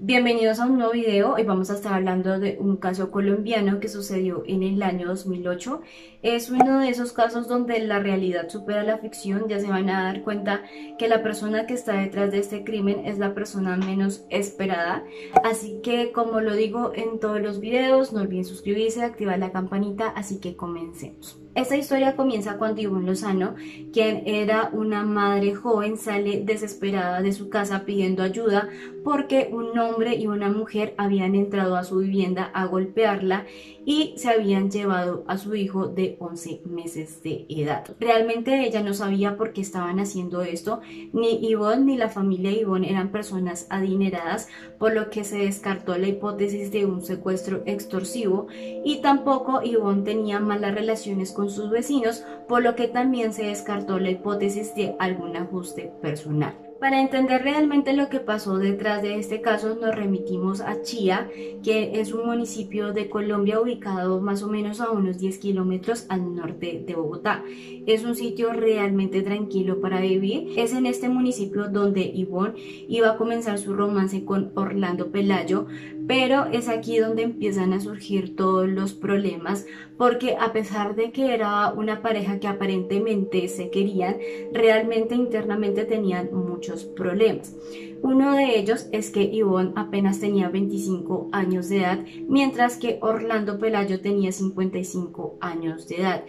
Bienvenidos a un nuevo video. Hoy vamos a estar hablando de un caso colombiano que sucedió en el año 2008. Es uno de esos casos donde la realidad supera la ficción. Ya se van a dar cuenta que la persona que está detrás de este crimen es la persona menos esperada. Así que, como lo digo en todos los videos, no olviden suscribirse, activar la campanita, así que comencemos. Esta historia comienza cuando Ivonne Lozano, quien era una madre joven, sale desesperada de su casa pidiendo ayuda porque un hombre y una mujer habían entrado a su vivienda a golpearla y se habían llevado a su hijo de 11 meses de edad. Realmente ella no sabía por qué estaban haciendo esto. Ni Ivonne ni la familia de Ivonne eran personas adineradas, por lo que se descartó la hipótesis de un secuestro extorsivo, y tampoco Ivonne tenía malas relaciones con sus vecinos, por lo que también se descartó la hipótesis de algún ajuste personal. Para entender realmente lo que pasó detrás de este caso, nos remitimos a Chía, que es un municipio de Colombia ubicado más o menos a unos 10 kilómetros al norte de Bogotá. Es un sitio realmente tranquilo para vivir. Es en este municipio donde Ivonne iba a comenzar su romance con Orlando Pelayo, pero es aquí donde empiezan a surgir todos los problemas, porque a pesar de que era una pareja que aparentemente se querían, realmente internamente tenían muchos problemas. Uno de ellos es que Ivonne apenas tenía 25 años de edad, mientras que Orlando Pelayo tenía 55 años de edad.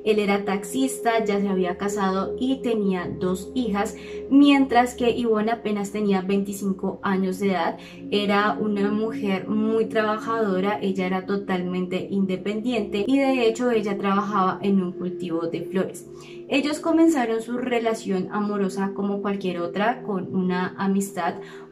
Él era taxista, ya se había casado y tenía dos hijas, mientras que Ivonne apenas tenía 25 años de edad. Era una mujer muy trabajadora, ella era totalmente independiente y de hecho ella trabajaba en un cultivo de flores. Ellos comenzaron su relación amorosa como cualquier otra, con una amistad.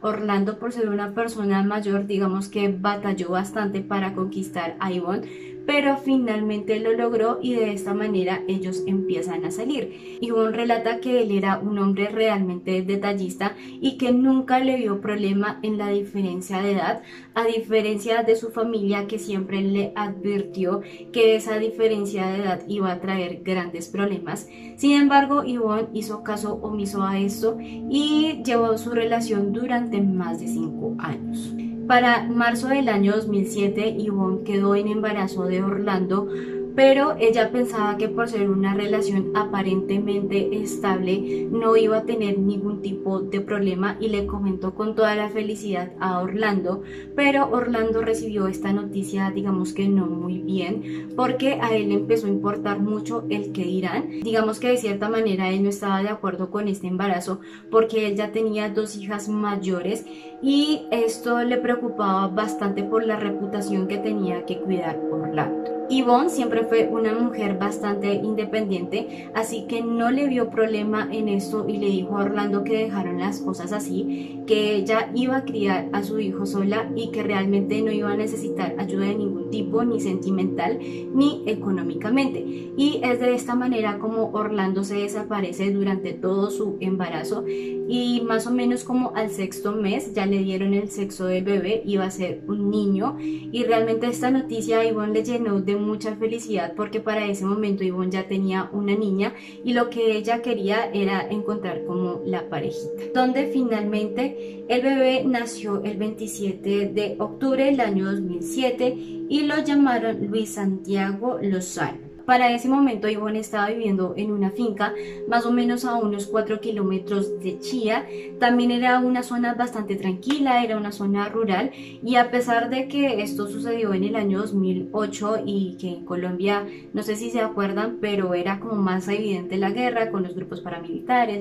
Orlando, por ser una persona mayor, digamos que batalló bastante para conquistar a Ivonne, pero finalmente lo logró y de esta manera ellos empiezan a salir. Ivonne relata que él era un hombre realmente detallista y que nunca le vio problema en la diferencia de edad, a diferencia de su familia, que siempre le advirtió que esa diferencia de edad iba a traer grandes problemas. Sin embargo, Ivonne hizo caso omiso a esto y llevó su relación durante más de 5 años. Para marzo del año 2007, Ivonne quedó en embarazo de Orlando, pero ella pensaba que por ser una relación aparentemente estable no iba a tener ningún tipo de problema y le comentó con toda la felicidad a Orlando, pero Orlando recibió esta noticia, digamos que no muy bien, porque a él le empezó a importar mucho el qué dirán. Digamos que de cierta manera él no estaba de acuerdo con este embarazo porque él ya tenía dos hijas mayores y esto le preocupaba bastante por la reputación que tenía que cuidar Orlando. Ivonne siempre fue una mujer bastante independiente, así que no le vio problema en esto y le dijo a Orlando que dejaron las cosas así, que ella iba a criar a su hijo sola y que realmente no iba a necesitar ayuda de ningún tipo, ni sentimental ni económicamente. Y es de esta manera como Orlando se desaparece durante todo su embarazo, y más o menos como al sexto mes ya le dieron el sexo del bebé, iba a ser un niño, y realmente esta noticia a Ivonne le llenó de mucha felicidad porque para ese momento Ivonne ya tenía una niña y lo que ella quería era encontrar como la parejita. Donde finalmente el bebé nació el 27 de octubre del año 2007 y lo llamaron Luis Santiago Lozano. Para ese momento Ivonne estaba viviendo en una finca más o menos a unos 4 kilómetros de Chía. También era una zona bastante tranquila, era una zona rural, y a pesar de que esto sucedió en el año 2008 y que en Colombia, no sé si se acuerdan, pero era como más evidente la guerra con los grupos paramilitares,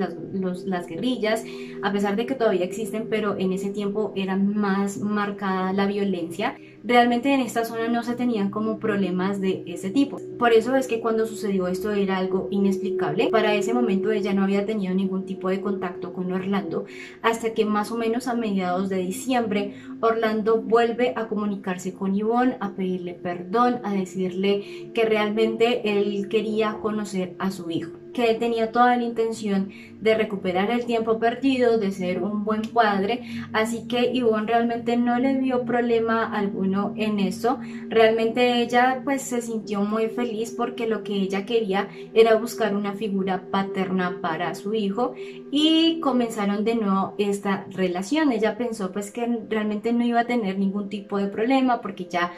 las guerrillas, a pesar de que todavía existen, pero en ese tiempo era más marcada la violencia. Realmente en esta zona no se tenían como problemas de ese tipo. Por eso es que cuando sucedió esto era algo inexplicable. Para ese momento ella no había tenido ningún tipo de contacto con Orlando, hasta que más o menos a mediados de diciembre Orlando vuelve a comunicarse con Ivonne, a pedirle perdón, a decirle que realmente él quería conocer a su hijo. que él tenía toda la intención de recuperar el tiempo perdido, de ser un buen padre, así que Yvonne realmente no le vio problema alguno en eso. Realmente ella pues se sintió muy feliz porque lo que ella quería era buscar una figura paterna para su hijo y comenzaron de nuevo esta relación. Ella pensó pues que realmente no iba a tener ningún tipo de problema porque ya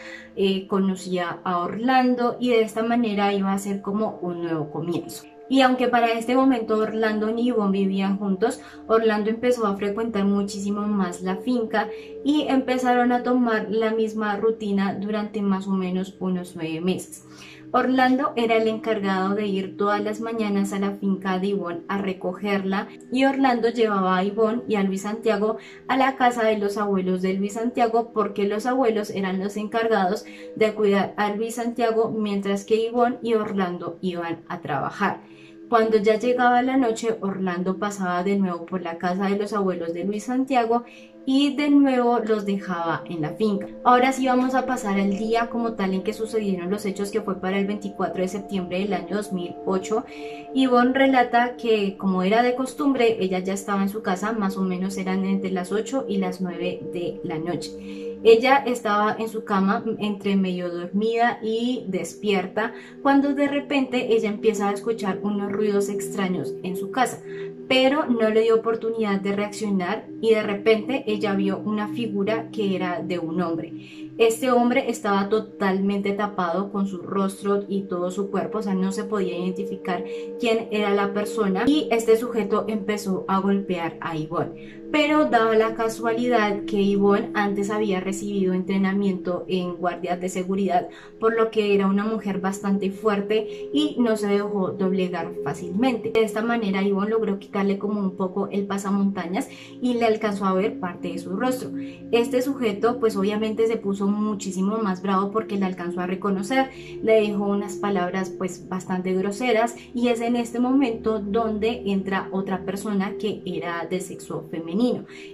conocía a Orlando y de esta manera iba a ser como un nuevo comienzo. Y aunque para este momento Orlando y Yvonne vivían juntos, Orlando empezó a frecuentar muchísimo más la finca y empezaron a tomar la misma rutina durante más o menos unos 9 meses. Orlando era el encargado de ir todas las mañanas a la finca de Yvonne a recogerla y Orlando llevaba a Yvonne y a Luis Santiago a la casa de los abuelos de Luis Santiago porque los abuelos eran los encargados de cuidar a Luis Santiago mientras que Yvonne y Orlando iban a trabajar. Cuando ya llegaba la noche, Orlando pasaba de nuevo por la casa de los abuelos de Luis Santiago y de nuevo los dejaba en la finca. Ahora sí vamos a pasar al día como tal en que sucedieron los hechos, que fue para el 24 de septiembre del año 2008. Yvonne relata que, como era de costumbre, ella ya estaba en su casa, más o menos eran entre las 8 y las 9 de la noche. Ella estaba en su cama entre medio dormida y despierta cuando de repente ella empieza a escuchar unos ruidos extraños en su casa, pero no le dio oportunidad de reaccionar y de repente ella vio una figura que era de un hombre. Este hombre estaba totalmente tapado con su rostro y todo su cuerpo, o sea, no se podía identificar quién era la persona y este sujeto empezó a golpear a Yvonne. Pero daba la casualidad que Yvonne antes había recibido entrenamiento en guardias de seguridad, por lo que era una mujer bastante fuerte y no se dejó doblegar fácilmente. De esta manera Yvonne logró quitarle como un poco el pasamontañas y le alcanzó a ver parte de su rostro. Este sujeto pues obviamente se puso muchísimo más bravo porque le alcanzó a reconocer, le dijo unas palabras pues bastante groseras y es en este momento donde entra otra persona que era de sexo femenino.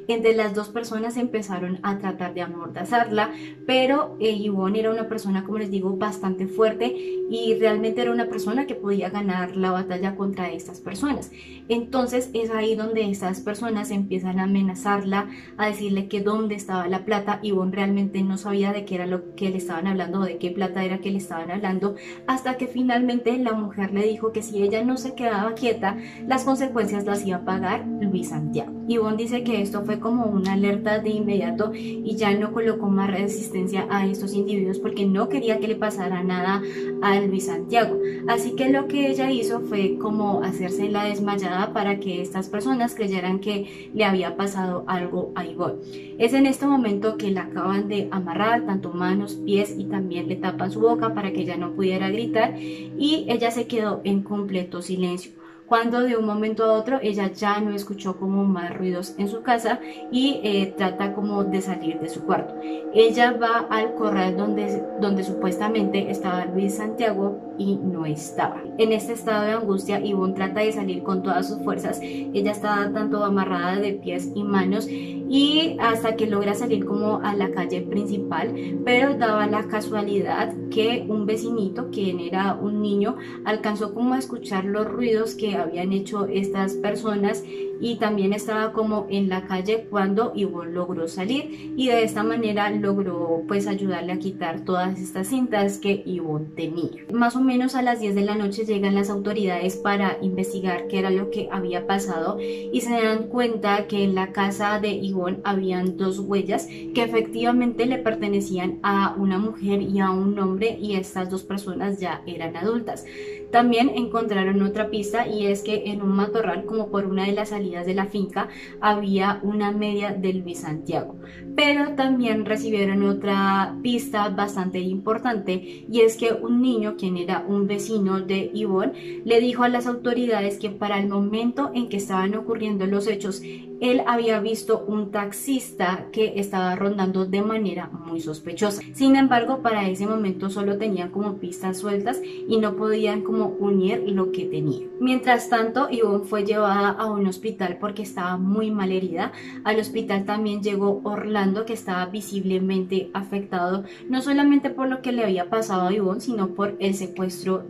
Entre las dos personas empezaron a tratar de amordazarla, pero Yvonne era una persona, como les digo, bastante fuerte y realmente era una persona que podía ganar la batalla contra estas personas. Entonces es ahí donde estas personas empiezan a amenazarla, a decirle que dónde estaba la plata. Yvonne realmente no sabía de qué era lo que le estaban hablando o de qué plata era que le estaban hablando, hasta que finalmente la mujer le dijo que si ella no se quedaba quieta, las consecuencias las iba a pagar Luis Santiago. Yvonne dice que esto fue como una alerta de inmediato y ya no colocó más resistencia a estos individuos porque no quería que le pasara nada a Luis Santiago. Así que lo que ella hizo fue como hacerse la desmayada para que estas personas creyeran que le había pasado algo a Yvonne. Es en este momento que la acaban de amarrar tanto manos, pies y también le tapan su boca para que ella no pudiera gritar y ella se quedó en completo silencio, cuando de un momento a otro ella ya no escuchó como más ruidos en su casa y trata como de salir de su cuarto. Ella va al corral donde supuestamente estaba Luis Santiago y no estaba. En este estado de angustia, Yvonne trata de salir con todas sus fuerzas. Ella estaba tanto amarrada de pies y manos y hasta que logra salir como a la calle principal, pero daba la casualidad que un vecinito, quien era un niño, alcanzó como a escuchar los ruidos que habían hecho estas personas y también estaba como en la calle cuando Yvonne logró salir y de esta manera logró pues ayudarle a quitar todas estas cintas que Yvonne tenía. Más o menos a las 10 de la noche llegan las autoridades para investigar qué era lo que había pasado y se dan cuenta que en la casa de Yvonne habían dos huellas que efectivamente le pertenecían a una mujer y a un hombre y estas dos personas ya eran adultas. También encontraron otra pista y es que en un matorral, como por una de las salidas de la finca, había una media de Luis Santiago. Pero también recibieron otra pista bastante importante y es que un niño, quien era un vecino de Yvonne, le dijo a las autoridades que para el momento en que estaban ocurriendo los hechos él había visto un taxista que estaba rondando de manera muy sospechosa. Sin embargo, para ese momento solo tenían como pistas sueltas y no podían como unir lo que tenían. Mientras tanto, Yvonne fue llevada a un hospital porque estaba muy mal herida. Al hospital también llegó Orlando, que estaba visiblemente afectado, no solamente por lo que le había pasado a Yvonne, sino por el secuestro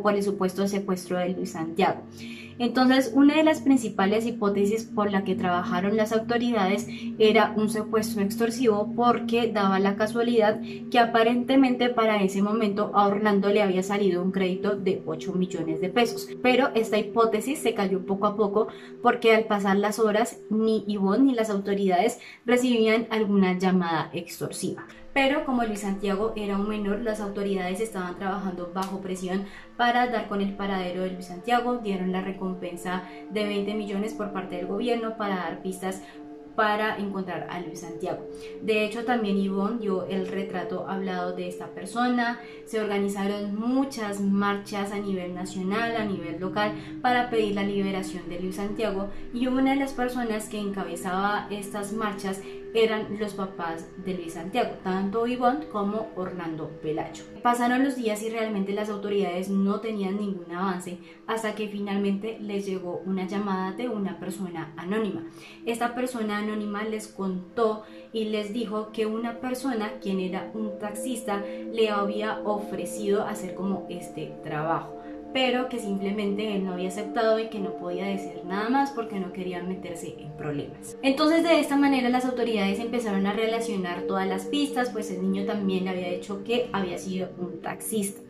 por el supuesto secuestro de Luis Santiago. Entonces, una de las principales hipótesis por la que trabajaron las autoridades era un secuestro extorsivo, porque daba la casualidad que aparentemente para ese momento a Orlando le había salido un crédito de 8 millones de pesos. Pero esta hipótesis se cayó poco a poco porque al pasar las horas ni Yvonne ni las autoridades recibían alguna llamada extorsiva. Pero como Luis Santiago era un menor, las autoridades estaban trabajando bajo presión para dar con el paradero de Luis Santiago. Dieron la recompensa de 20 millones por parte del gobierno para dar pistas para encontrar a Luis Santiago. De hecho, también Yvonne dio el retrato hablado de esta persona. Se organizaron muchas marchas a nivel nacional, a nivel local, para pedir la liberación de Luis Santiago, y una de las personas que encabezaba estas marchas eran los papás de Luis Santiago, tanto Yvonne como Orlando Pelayo. Pasaron los días y realmente las autoridades no tenían ningún avance, hasta que finalmente les llegó una llamada de una persona anónima. Esta persona anónima les contó y les dijo que una persona, quien era un taxista, le había ofrecido hacer como este trabajo, pero que simplemente él no había aceptado y que no podía decir nada más porque no quería meterse en problemas. Entonces, de esta manera las autoridades empezaron a relacionar todas las pistas, pues el niño también le había dicho que había sido un taxista.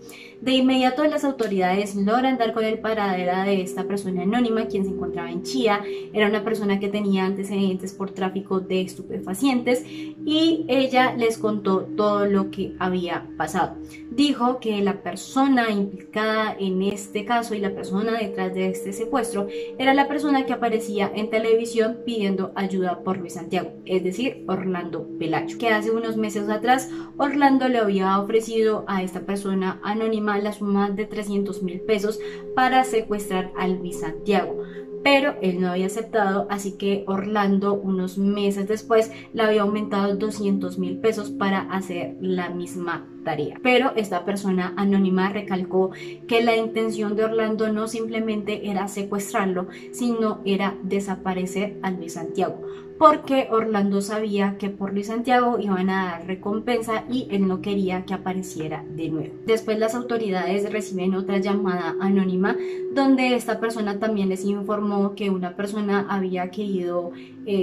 De inmediato las autoridades logran dar con el paradero de esta persona anónima, quien se encontraba en Chía. Era una persona que tenía antecedentes por tráfico de estupefacientes, y ella les contó todo lo que había pasado. Dijo que la persona implicada en este caso y la persona detrás de este secuestro era la persona que aparecía en televisión pidiendo ayuda por Luis Santiago, es decir, Orlando Pelayo, que hace unos meses atrás Orlando le había ofrecido a esta persona anónima la suma de 300.000 pesos para secuestrar a Luis Santiago, pero él no había aceptado, así que Orlando unos meses después le había aumentado 200.000 pesos para hacer la misma tarea. Pero esta persona anónima recalcó que la intención de Orlando no simplemente era secuestrarlo, sino era desaparecer a Luis Santiago, porque Orlando sabía que por Luis Santiago iban a dar recompensa y él no quería que apareciera de nuevo. Después las autoridades reciben otra llamada anónima donde esta persona también les informó que una persona había querido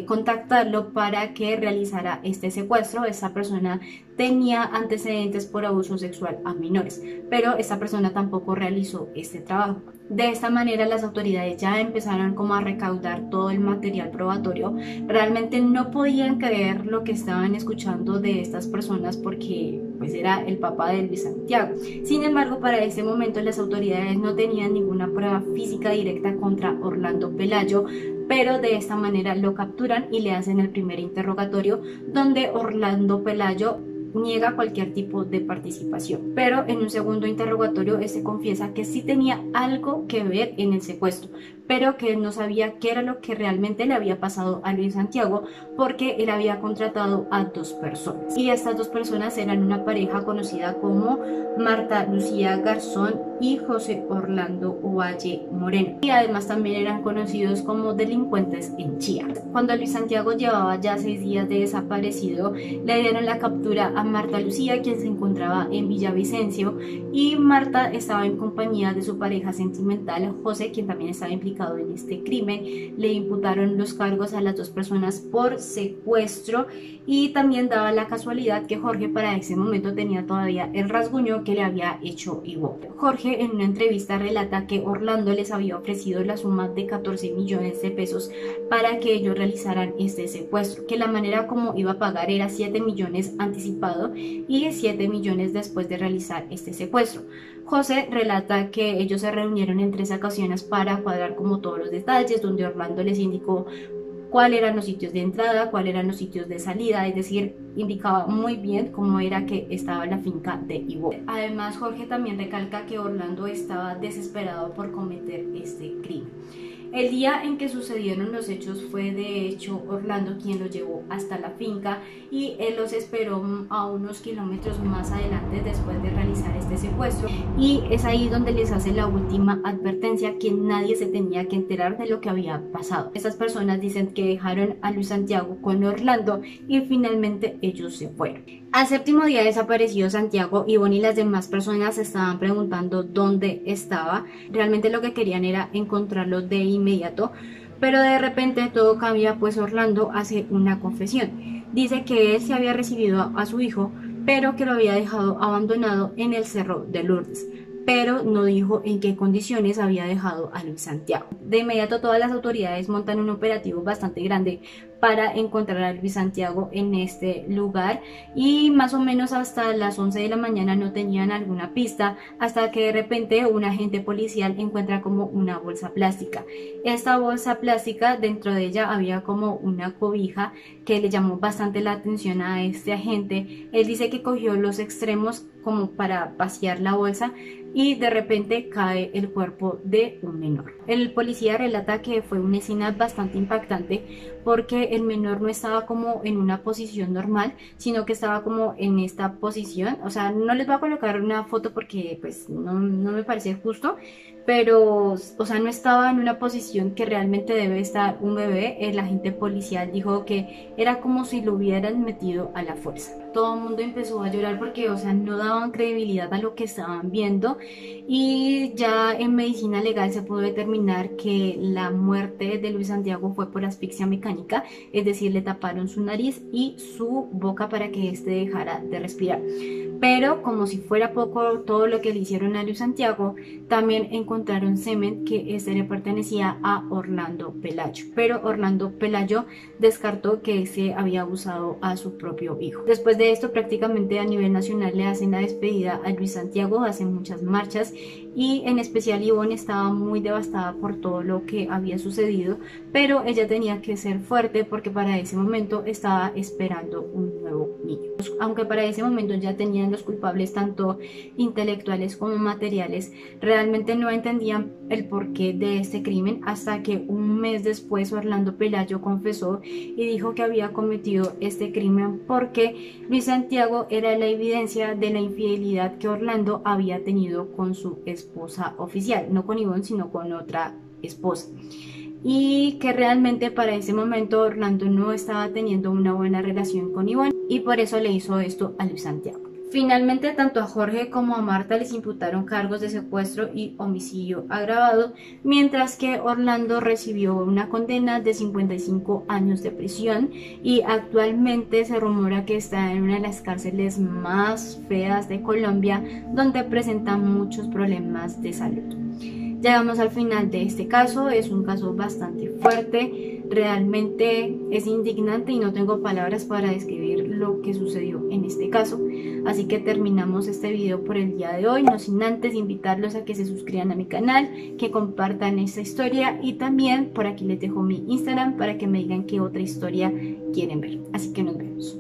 contactarlo para que realizara este secuestro. Esta persona tenía antecedentes por abuso sexual a menores, pero esta persona tampoco realizó este trabajo. De esta manera las autoridades ya empezaron como a recaudar todo el material probatorio. Realmente no podían creer lo que estaban escuchando de estas personas, porque pues era el papá de Luis Santiago. Sin embargo, para ese momento las autoridades no tenían ninguna prueba física directa contra Orlando Pelayo, pero de esta manera lo capturan y le hacen el primer interrogatorio, donde Orlando Pelayo niega cualquier tipo de participación, pero en un segundo interrogatorio se confiesa que sí tenía algo que ver en el secuestro, pero que no sabía qué era lo que realmente le había pasado a Luis Santiago, porque él había contratado a 2 personas, y estas 2 personas eran una pareja conocida como Marta Lucía Garzón y José Orlando Ovalle Moreno, y además también eran conocidos como delincuentes en Chía. Cuando Luis Santiago llevaba ya 6 días de desaparecido, le dieron la captura a Marta Lucía, quien se encontraba en Villavicencio, y Marta estaba en compañía de su pareja sentimental José, quien también estaba implicado en este crimen. Le imputaron los cargos a las 2 personas por secuestro, y también daba la casualidad que Jorge para ese momento tenía todavía el rasguño que le había hecho Yvonne. Jorge en una entrevista relata que Orlando les había ofrecido la suma de 14 millones de pesos para que ellos realizaran este secuestro, que la manera como iba a pagar era 7 millones anticipado y 7 millones después de realizar este secuestro. José relata que ellos se reunieron en 3 ocasiones para cuadrar como todos los detalles, donde Orlando les indicó cuáles eran los sitios de entrada, cuáles eran los sitios de salida, es decir, indicaba muy bien cómo era que estaba la finca de Yvonne. Además, Jorge también recalca que Orlando estaba desesperado por cometer este crimen. El día en que sucedieron los hechos fue de hecho Orlando quien los llevó hasta la finca y él los esperó a unos kilómetros más adelante después de realizar este secuestro, y es ahí donde les hace la última advertencia que nadie se tenía que enterar de lo que había pasado. Estas personas dicen que dejaron a Luis Santiago con Orlando y finalmente ellos se fueron. Al séptimo día desaparecido Santiago, Ivonne y las demás personas se estaban preguntando dónde estaba. Realmente lo que querían era encontrarlo de inmediato, pero de repente todo cambia, pues Orlando hace una confesión. Dice que él se había recibido a su hijo, pero que lo había dejado abandonado en el Cerro de Lourdes, pero no dijo en qué condiciones había dejado a Luis Santiago. De inmediato todas las autoridades montan un operativo bastante grande para encontrar a Luis Santiago en este lugar, y más o menos hasta las 11 de la mañana no tenían alguna pista, hasta que de repente un agente policial encuentra como una bolsa plástica. Esta bolsa plástica, dentro de ella había como una cobija que le llamó bastante la atención a este agente. Él dice que cogió los extremos como para vaciar la bolsa y de repente cae el cuerpo de un menor. El policía relata que fue una escena bastante impactante porque el menor no estaba como en una posición normal, sino que estaba como en esta posición. O sea, no les voy a colocar una foto porque pues no me parece justo, pero o sea, no estaba en una posición que realmente debe estar un bebé. El agente policial dijo que era como si lo hubieran metido a la fuerza. Todo el mundo empezó a llorar porque, o sea, no daban credibilidad a lo que estaban viendo, y ya en medicina legal se pudo determinar que la muerte de Luis Santiago fue por asfixia mecánica, es decir, le taparon su nariz y su boca para que éste dejara de respirar. Pero como si fuera poco todo lo que le hicieron a Luis Santiago, también encontraron semen que este le pertenecía a Orlando Pelayo, pero Orlando Pelayo descartó que ese había abusado a su propio hijo. Después de esto, prácticamente a nivel nacional le hacen la despedida a Luis Santiago, hacen muchas marchas, y en especial Ivonne estaba muy devastada por todo lo que había sucedido, pero ella tenía que ser fuerte porque para ese momento estaba esperando un nuevo niño. Aunque para ese momento ya tenían los culpables tanto intelectuales como materiales, realmente no entendían el porqué de este crimen hasta que un mes después Orlando Pelayo confesó y dijo que había cometido este crimen porque Luis Santiago era la evidencia de la infidelidad que Orlando había tenido con su esposa oficial, no con Ivonne sino con otra esposa, y que realmente para ese momento Orlando no estaba teniendo una buena relación con Ivonne y por eso le hizo esto a Luis Santiago. Finalmente, tanto a Jorge como a Marta les imputaron cargos de secuestro y homicidio agravado, mientras que Orlando recibió una condena de 55 años de prisión y actualmente se rumora que está en una de las cárceles más feas de Colombia, donde presenta muchos problemas de salud. Llegamos al final de este caso. Es un caso bastante fuerte, realmente es indignante y no tengo palabras para describir lo que sucedió en este caso, así que terminamos este video por el día de hoy, no sin antes invitarlos a que se suscriban a mi canal, que compartan esta historia, y también por aquí les dejo mi Instagram para que me digan qué otra historia quieren ver, así que nos vemos.